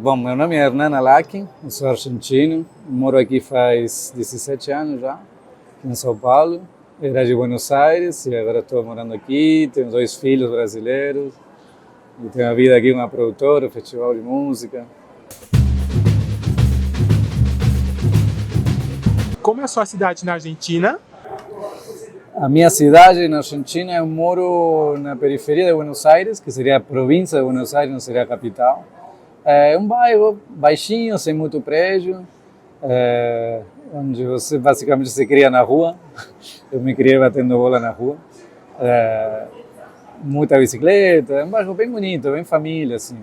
Bom, meu nome é Hernan Alaki, eu sou argentino, moro aqui faz 17 anos já, aqui em São Paulo. Era de Buenos Aires e agora estou morando aqui, tenho 2 filhos brasileiros e tenho a vida aqui com uma produtora, um festival de música. Como é a sua cidade na Argentina? A minha cidade na Argentina, eu moro na periferia de Buenos Aires, que seria a província de Buenos Aires, não seria a capital. É um bairro baixinho, sem muito prédio, onde você basicamente se cria na rua. Eu me criei batendo bola na rua. Muita bicicleta, é um bairro bem bonito, bem família, assim.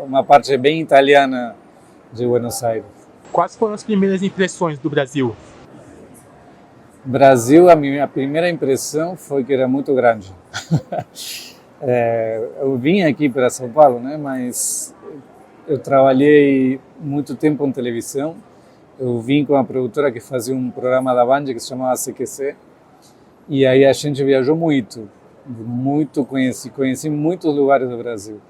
Uma parte bem italiana de Buenos Aires. Quais foram as primeiras impressões do Brasil? Brasil, a minha primeira impressão foi que era muito grande. Eu vim aqui para São Paulo, né, mas eu trabalhei muito tempo em televisão. Eu vim com uma produtora que fazia um programa da Band que se chamava CQC. E aí a gente viajou muito, conheci muitos lugares do Brasil.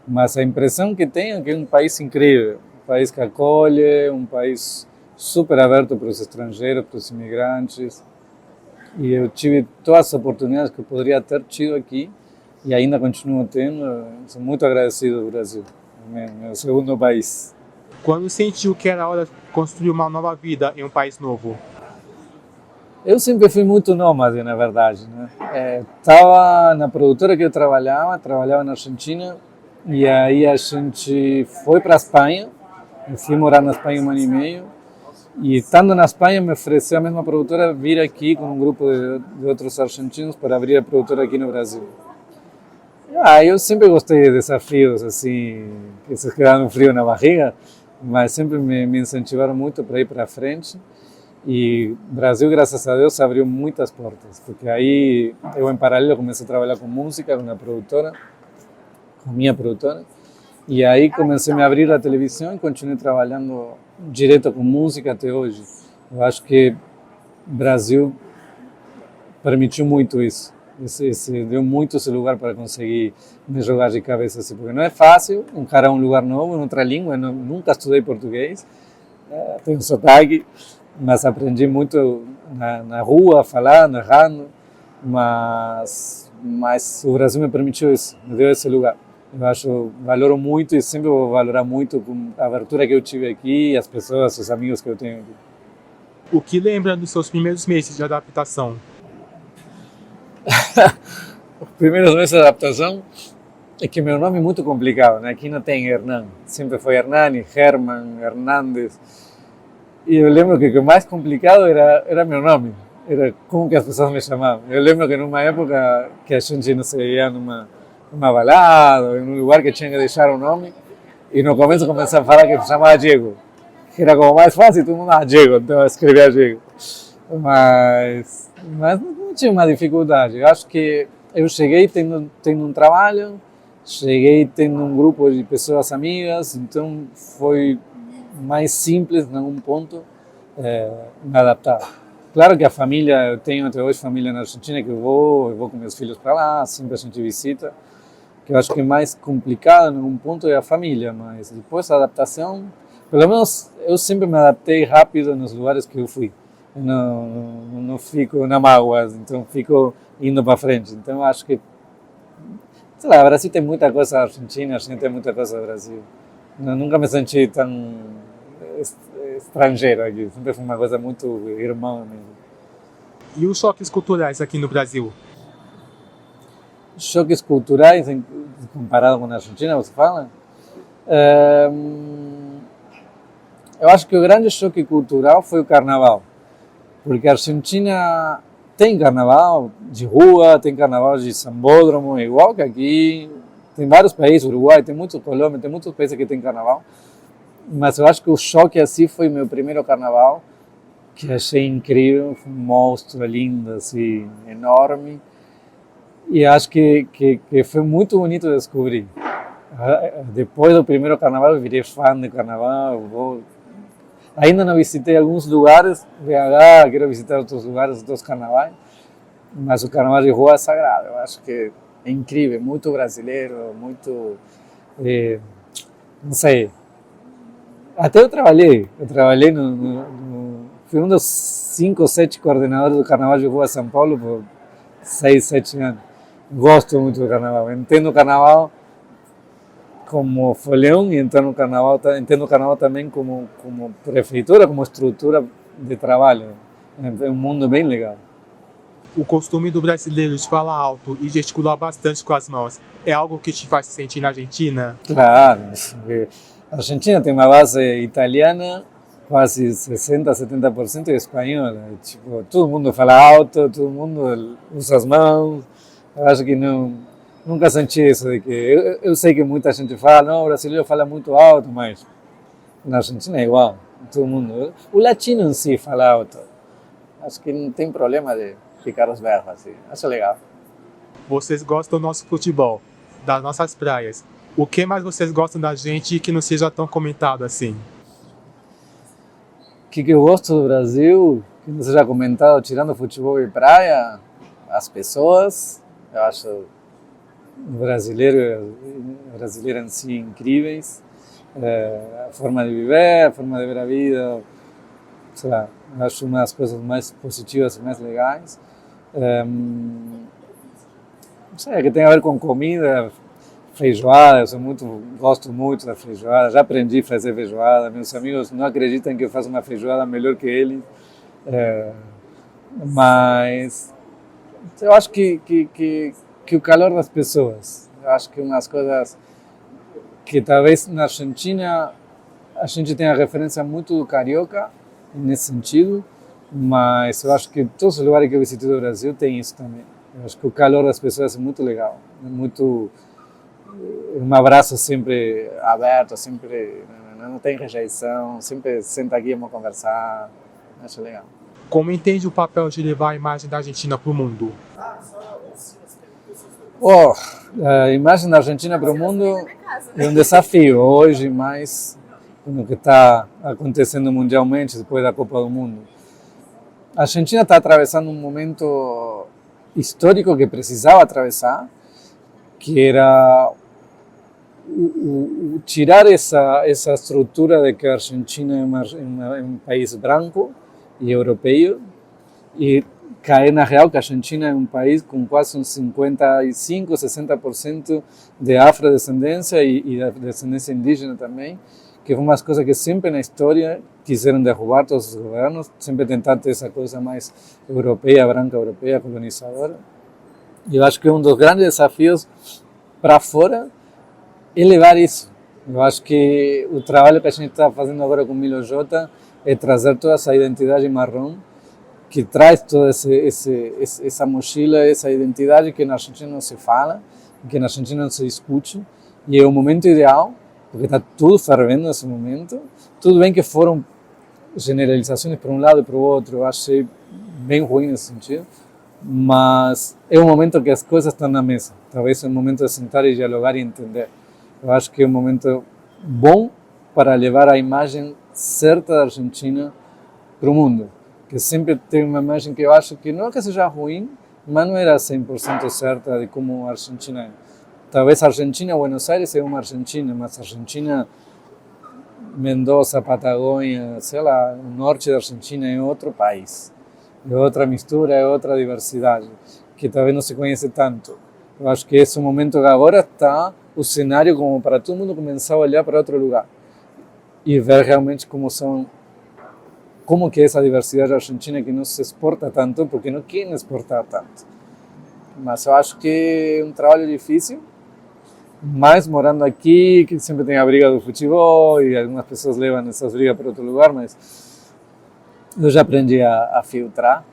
Mas a impressão que tenho é que é um país incrível, um país que acolhe, um país super aberto para os estrangeiros, para os imigrantes. E eu tive todas as oportunidades que eu poderia ter tido aqui e ainda continuo tendo. Sou muito agradecido ao Brasil, meu segundo país. Quando sentiu que era hora de construir uma nova vida em um país novo? Eu sempre fui muito nômade, na verdade, né? Estava na produtora que eu trabalhava na Argentina, e aí a gente foi para a Espanha. Eu fui morar na Espanha 1 ano e meio, e estando na Espanha me ofereceu a mesma produtora vir aqui com um grupo de outros argentinos para abrir a produtora aqui no Brasil. Eu sempre gostei de desafios, assim, que se quedaram frio na barriga, mas sempre me incentivaram muito para ir para frente. E o Brasil, graças a Deus, abriu muitas portas, porque aí eu, em paralelo, comecei a trabalhar com música, com a produtora, com a minha produtora, e aí comecei a me abrir a televisão e continuei trabalhando direto com música até hoje. Eu acho que o Brasil permitiu muito isso, deu muito esse lugar para conseguir me jogar de cabeça, assim, porque não é fácil encarar um lugar novo, em outra língua. Eu nunca estudei português, tenho sotaque, mas aprendi muito na rua, falando, errando, mas o Brasil me permitiu isso, me deu esse lugar. Eu acho, valoro muito e sempre vou valorar muito a abertura que eu tive aqui, as pessoas, os amigos que eu tenho aqui. O que lembra dos seus primeiros meses de adaptação? Os primeiros meses de adaptação é que meu nome é muito complicado, né? Aqui não tem Hernan, sempre foi Hernani, Herman, Hernandes. E eu lembro que o mais complicado era meu nome, era como que as pessoas me chamavam. Eu lembro que numa época que a gente não se ia numa balada, em um lugar que tinha que deixar o nome, e no começo comecei a falar que se chamava Diego, que era como mais fácil, todo mundo Diego, então eu escrevia Diego. Mas não tinha uma dificuldade. Eu acho que eu cheguei tendo um trabalho, cheguei tendo um grupo de pessoas amigas, então foi mais simples em algum ponto me adaptar. Claro que a família, eu tenho até hoje família na Argentina que eu vou com meus filhos para lá, sempre a gente visita, que eu acho que é mais complicado em algum ponto é a família, mas depois a adaptação, pelo menos eu sempre me adaptei rápido nos lugares que eu fui. Eu não fico na mágoa, então fico indo para frente. Então eu acho que, sei lá, o Brasil tem muita coisa da Argentina, a Argentina tem muita coisa do Brasil. Nunca me senti tão estrangeiro aqui, sempre foi uma coisa muito irmã mesmo. E os choques culturais aqui no Brasil? Choques culturais comparado com a Argentina, você fala? Eu acho que o grande choque cultural foi o carnaval, porque a Argentina tem carnaval de rua, tem carnaval de sambódromo, igual que aqui. Tem vários países, Uruguai, tem muitos, Colômbia, tem muitos países que tem carnaval. Mas eu acho que o choque assim foi meu primeiro carnaval, que achei incrível, foi um monstro lindo, assim, enorme. E acho que foi muito bonito descobrir. Depois do primeiro carnaval, eu virei fã de carnaval. Ainda não visitei alguns lugares, BH, quero visitar outros lugares, outros carnavais. Mas o carnaval de rua é sagrado, eu acho que é incrível, muito brasileiro, muito, não sei, Até eu trabalhei fui um dos 5 ou 7 coordenadores do Carnaval de Rua São Paulo por 6, 7 anos. Gosto muito do Carnaval, entendo o Carnaval como folião e entendo o Carnaval também como prefeitura, como estrutura de trabalho. É um mundo bem legal. O costume do brasileiro de falar alto e gesticular bastante com as mãos é algo que te faz se sentir na Argentina? Claro, a Argentina tem uma base italiana, quase 60, 70% e espanhola. Tipo, todo mundo fala alto, todo mundo usa as mãos. Eu acho que nunca senti isso de que... Eu sei que muita gente fala, não, o brasileiro fala muito alto, mas na Argentina é igual, todo mundo. O latino em si fala alto. Acho que não tem problema de ficar os berros assim. Acho legal. Vocês gostam do nosso futebol, das nossas praias. O que mais vocês gostam da gente que não seja tão comentado assim? O que eu gosto do Brasil, que não seja comentado, tirando futebol e praia, as pessoas. Eu acho o brasileiro em si incríveis. A forma de viver, a forma de ver a vida, sei lá, acho uma das coisas mais positivas e mais legais. Não sei, que tem a ver com comida, feijoada, gosto muito da feijoada, já aprendi a fazer feijoada, meus amigos não acreditam que eu faço uma feijoada melhor que eles, mas eu acho que o calor das pessoas, eu acho que umas coisas que talvez na Argentina a gente tenha referência muito do carioca, nesse sentido, mas eu acho que todos os lugares que eu visitei do Brasil tem isso também. Eu acho que o calor das pessoas é muito legal, é muito... Um abraço sempre aberto, sempre não tem rejeição, sempre senta aqui e vamos conversar, acho legal. Como entende o papel de levar a imagem da Argentina para o mundo? A imagem da Argentina para o mundo é um desafio hoje, mais com o que está acontecendo mundialmente depois da Copa do Mundo. A Argentina está atravessando um momento histórico que precisava atravessar, que era tirar essa estrutura de que a Argentina é um país branco e europeu e cair na real que a Argentina é um país com quase uns 55, 60% de afrodescendência e da descendência indígena também, que foi uma coisa que sempre na história quiseram derrubar todos os governos, sempre tentar ter essa coisa mais europeia, branca europeia, colonizadora. E eu acho que um dos grandes desafios para fora é levar isso. Eu acho que o trabalho que a gente está fazendo agora com o Milo J é trazer toda essa identidade marrom, que traz toda essa mochila, essa identidade que na Argentina não se fala, que na Argentina não se discute, e é o momento ideal, porque está tudo fervendo nesse momento. Tudo bem que foram generalizações para um lado e para o outro, eu achei bem ruim nesse sentido, mas é um momento que as coisas estão na mesa. Talvez é um momento de sentar e dialogar e entender. Eu acho que é um momento bom para levar a imagem certa da Argentina para o mundo. Que sempre tem uma imagem que eu acho que não é que seja ruim, mas não era 100% certa de como a Argentina é. Talvez a Argentina, Buenos Aires é uma Argentina, mas a Argentina, Mendoza, Patagônia, sei lá, o norte da Argentina é outro país. É outra mistura, é outra diversidade, que talvez não se conhece tanto. Eu acho que esse é o momento que agora está o cenário como para todo mundo começar a olhar para outro lugar e ver realmente como que é essa diversidade argentina que não se exporta tanto, porque não querem exportar tanto. Mas eu acho que é um trabalho difícil, mas morando aqui, que sempre tem a briga do futebol e algumas pessoas levam essas brigas para outro lugar, mas eu já aprendi a filtrar,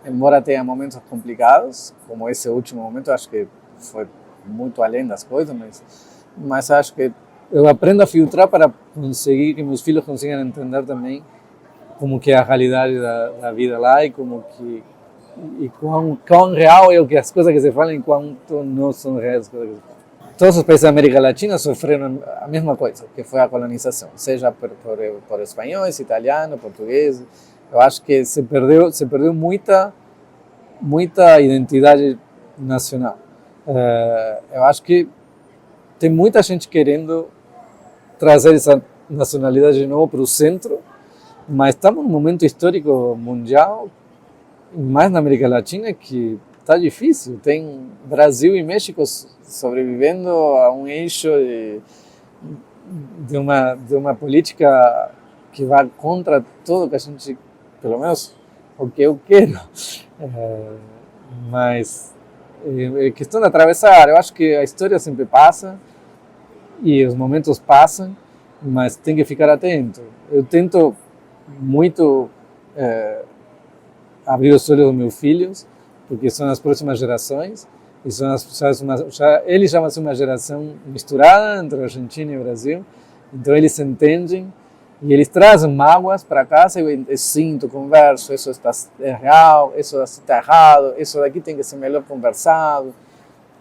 embora tenha momentos complicados, como esse último momento, eu acho que foi muito além das coisas, mas acho que eu aprendo a filtrar para conseguir que meus filhos consigam entender também como que é a realidade da vida lá e como que e quão real é o que as coisas que se falam e quanto não são reais as coisas que se falam. Todos os países da América Latina sofreram a mesma coisa, que foi a colonização, seja por espanhóis, italianos, portugueses. Eu acho que se perdeu muita identidade nacional. Eu acho que tem muita gente querendo trazer nacionalidade de novo para o centro, mas estamos num momento histórico mundial, mais na América Latina, que está difícil. Tem Brasil e México sobrevivendo a um eixo de uma política que vai contra tudo que a gente, pelo menos o que eu quero. Mas é questão de atravessar. Eu acho que a história sempre passa e os momentos passam, mas tem que ficar atento. Eu tento muito abrir os olhos dos meus filhos, porque são as próximas gerações, e são eles já vão ser uma geração misturada entre Argentina e Brasil, então eles entendem e eles trazem mágoas para casa. Eu sinto, converso, isso está real, isso está errado, isso daqui tem que ser melhor conversado.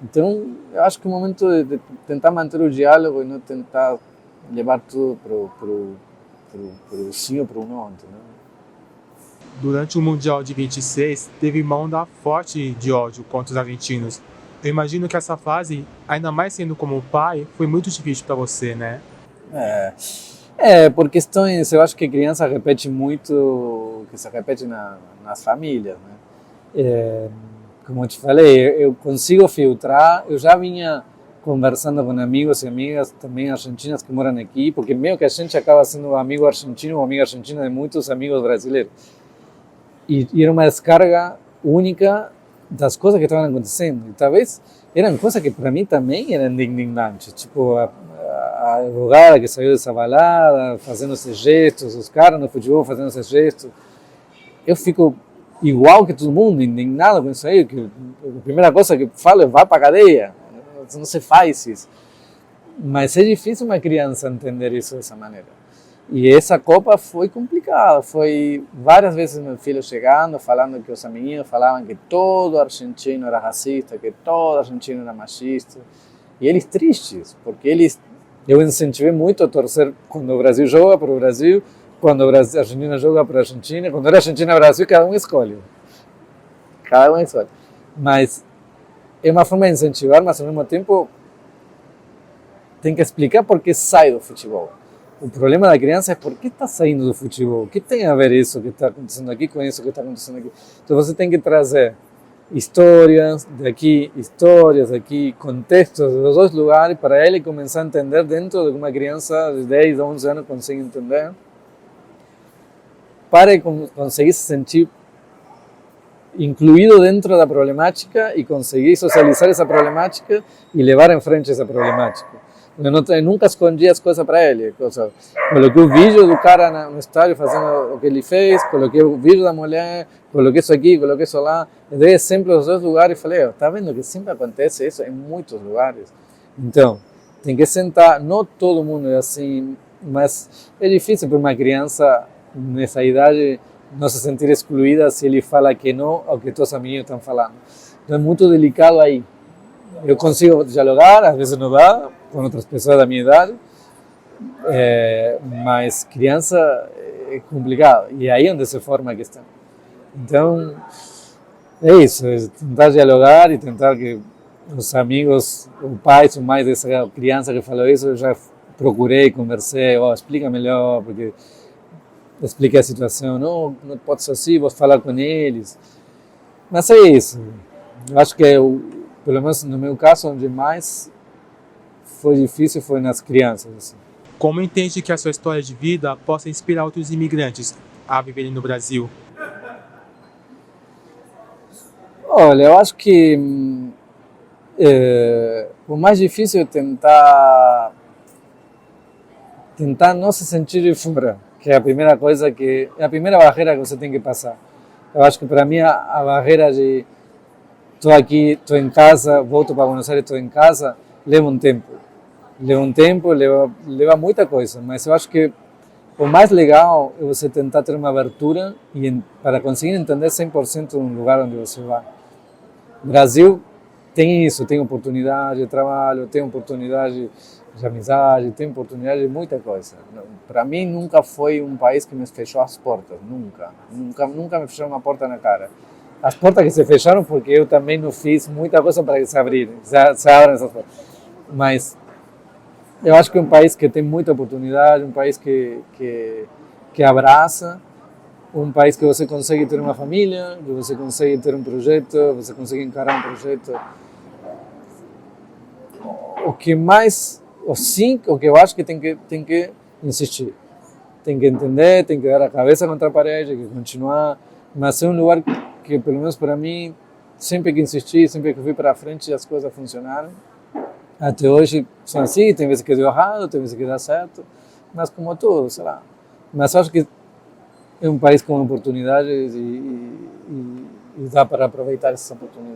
Então, eu acho que é o momento de tentar manter o diálogo e não tentar levar tudo para o sim ou para o não. Entendeu? Durante o Mundial de 26, teve uma onda forte de ódio contra os argentinos. Eu imagino que essa fase, ainda mais sendo como pai, foi muito difícil para você, né? Por questões, eu acho que a criança repete muito, que se repete nas famílias, né? Como eu te falei, eu consigo filtrar, eu já vinha conversando com amigos e amigas também argentinas que moram aqui, porque meio que a gente acaba sendo amigo argentino ou amiga argentina de muitos amigos brasileiros. E era uma descarga única das coisas que estavam acontecendo. E talvez eram coisas que para mim também eram indignantes, tipo a advogada que saiu dessa balada fazendo esses gestos, os caras no futebol fazendo esses gestos. Eu fico igual que todo mundo, indignado com isso aí, que a primeira coisa que falo é vá para a cadeia, não se faz isso. Mas é difícil uma criança entender isso dessa maneira. E essa Copa foi complicada, foi várias vezes meu filho chegando, falando que os amiguinhos falavam que todo argentino era racista, que todo argentino era machista. E eles tristes, porque eu incentivei muito a torcer quando o Brasil joga para o Brasil, quando a Argentina joga para a Argentina, quando era Argentina e Brasil, cada um escolhe. Cada um escolhe. Mas é uma forma de incentivar, mas ao mesmo tempo tem que explicar por que sai do futebol. O problema da criança é por que está saindo do futebol. O que tem a ver isso que está acontecendo aqui com isso que está acontecendo aqui? Então você tem que trazer histórias daqui, contextos dos dois lugares para ele começar a entender dentro de uma criança de 10 a 11 anos consegue entender, para conseguir se sentir incluído dentro da problemática e conseguir socializar essa problemática e levar em frente essa problemática. Eu nunca escondi as coisas para ele. Coloquei o vídeo do cara no estádio fazendo o que ele fez, coloquei o vídeo da mulher, coloquei isso aqui, coloquei isso lá. Eu dei exemplo dos dois lugares e falei, está vendo que sempre acontece isso em muitos lugares. Então, tem que sentar, não todo mundo é assim, mas é difícil para uma criança nessa idade não se sentir excluída se ele fala que não ao que todos os amiguinhos estão falando. Então é muito delicado aí. Eu consigo dialogar, às vezes não dá, com outras pessoas da minha idade, mas criança é complicado, e é aí onde se forma a questão. Então, é isso, é tentar dialogar e tentar que os amigos, o pai, o mãe dessa criança que falou isso, eu já procurei, conversei, explica melhor, porque expliquei a situação, não pode ser assim, vou falar com eles. Mas é isso, eu acho que pelo menos no meu caso, onde mais foi difícil foi nas crianças. Assim. Como entende que a sua história de vida possa inspirar outros imigrantes a viverem no Brasil? Olha, eu acho que o mais difícil é tentar não se sentir de fora, que é a primeira coisa é a primeira barreira que você tem que passar. Eu acho que para mim a barreira de estou aqui, estou em casa, volto para Buenos Aires, estou em casa, leva um tempo, leva muita coisa, mas eu acho que o mais legal é você tentar ter uma abertura para conseguir entender 100% um lugar onde você vai. O Brasil tem isso, tem oportunidade de trabalho, tem oportunidade de amizade, tem oportunidade de muita coisa. Para mim nunca foi um país que me fechou as portas, nunca me fechou uma porta na cara. As portas que se fecharam porque eu também não fiz muita coisa para que se abrirem, se abram essas portas. Mas Eu acho que é um país que tem muita oportunidade, um país que abraça, um país que você consegue ter uma família, que você consegue ter um projeto, você consegue encarar um projeto. O que mais, o que eu acho que tem que insistir. Tem que entender, tem que dar a cabeça contra a parede, tem que continuar. Mas é um lugar que, pelo menos para mim, sempre que insisti, sempre que fui para frente, as coisas funcionaram. Até hoje são assim, tem vezes que deu errado, tem vezes que dá certo, mas como tudo, sei lá. Mas acho que é um país com oportunidades e dá para aproveitar essas oportunidades.